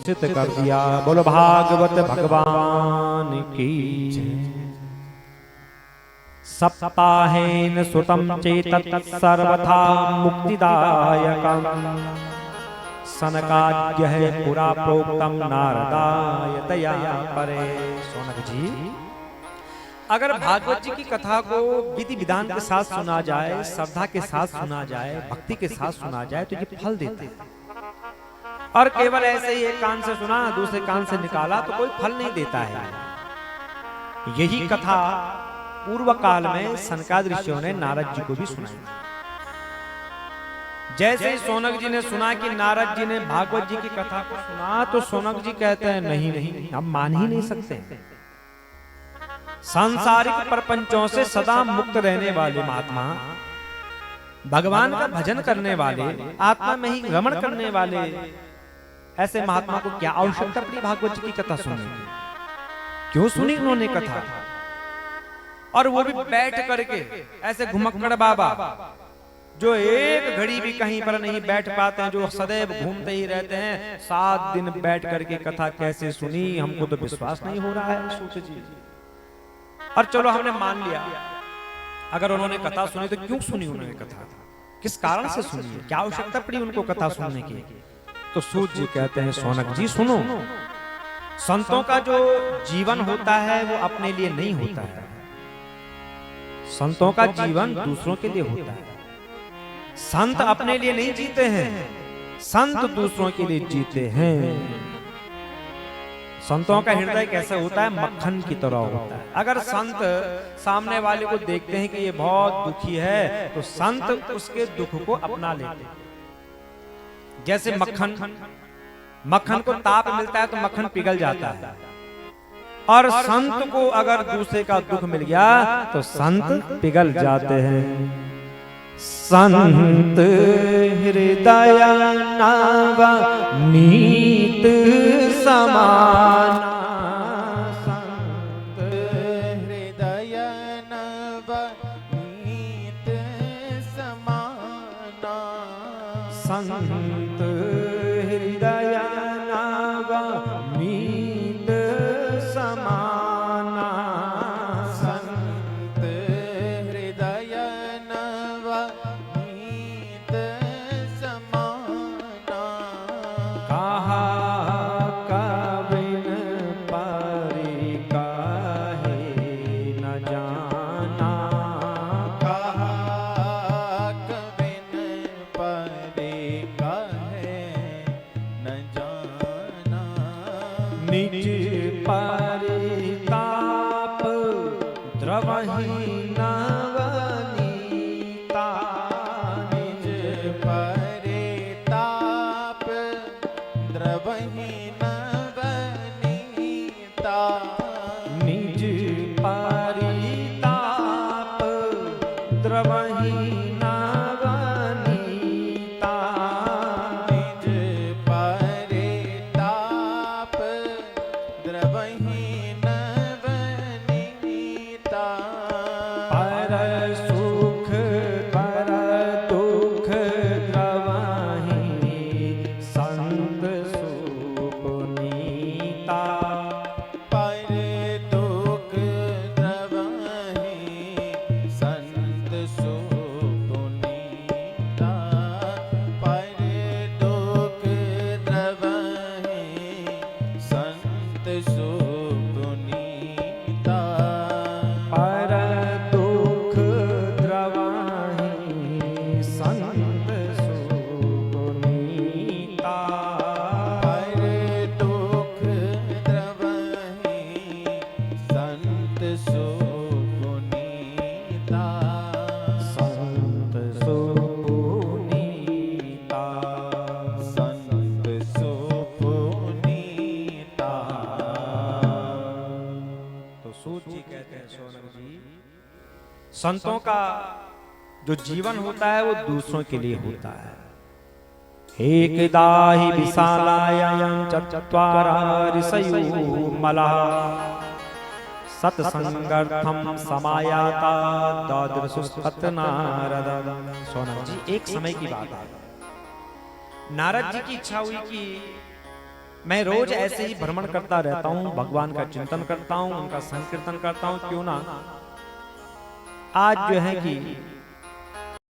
सिद्ध कर दिया। बोलो भागवत भगवान की सप्ताहेन सुतम चेतत् सर्वथा मुक्तिदायकम् सनकाद्य है पुरा प्रोक्तम नारदाय दया परे। सोनक जी, अगर भागवत जी की कथा को विधि विधान के साथ सुना जाए, श्रद्धा के साथ सुना जाए, भक्ति के साथ सुना जाए तो ये फल देता है। और केवल ऐसे ही एक कान से सुना दूसरे कान से निकाला तो कोई फल नहीं देता है। यही कथा पूर्व काल में सनकादिक ऋषियों ने नारद जी को भी सुनाई। जैसे ही सोनक जी ने सुना कि नारद जी ने भागवत जी की कथा को सुना तो सोनक जी कहते हैं नहीं नहीं, हम मान ही नहीं सकते। सांसारिक प्रपंचों से सदा मुक्त रहने वाले महात्मा, भगवान का भजन करने वाले, आत्मा में ही रमण करने वाले ऐसे महात्मा को क्या आवश्यकता पड़ी भागवत जी की कथा सुनने की? क्यों सुनी उन्होंने कथा? और वो भी बैठ करके ऐसे घुमक्कड़ बाबा जो एक घड़ी भी कहीं पर नहीं बैठ पाते हैं, जो सदैव घूमते ही रहते हैं। 7 दिन बैठ करके कथा कैसे सुनी, हमको तो विश्वास नहीं हो रहा है सूत जी। और चलो हमने मान लिया, अगर उन्होंने कथा सुनी तो क्यों सुनी उन्होंने कथा, किस कारण से सुनी, क्या आवश्यकता पड़ी उनको कथा सुनने की? तो सूत जी कहते हैं सोनक जी सुनो, संतों का जो जीवन होता है वो अपने लिए नहीं होता है। संतों का जीवन दूसरों के लिए होता है। संत अपने लिए नहीं जीते हैं, संत दूसरों के लिए जीते हैं। संतों का हृदय कैसा होता है? मक्खन की तरह होता है। अगर संत सामने वाले को देखते हैं कि ये बहुत दुखी है तो संत उसके दुख को अपना लेते हैं। जैसे मक्खन को ताप मिलता है तो मक्खन पिघल जाता है, और संत को अगर दूसरे का दुख मिल गया तो संत पिघल जाते हैं। संत हृदय नवनीत समाना, संत हृदय नवनीत समाना, संत हृदय नवनीत समाना, संत हृदय नवनीत समाना। कहा कबिन परि काहे न जाना, कहा कबिन परि काहे न जाना। निज परिताप द्रवहि नवनीता, निज परिताप द्रवहि नवनीता। निज परिताप द्रवहि नवनीता, निज परिताप द्रवहि नवनीता। पर सुख पर दुख द्रवहि संत सुपुनीता, पर दुख द्रवहि संत सुपुनीता। पर दुख द्रवहि संत सुपुनीता। पर दुख द्रवहि संत सुपुनीता, पर दुख द्रवहि संत सुपुनीता। संत सुपुनीता, संत सुपुनीता। तो सूत जी कहते हैं सोनक जी, संतों का जो जीवन होता है वो दूसरों के लिए होता है। एकदा हि विशालायां चत्वारा ऋषयो मलः सत्संगर्थम समायाता दादृशुस्तत्र नारद। सोनक जी, एक समय की बात है, नारद जी की इच्छा हुई कि मैं रोज ऐसे ही भ्रमण करता रहता हूं, भगवान का चिंतन करता हूं, उनका संकीर्तन करता हूं, क्यों ना आज जो है कि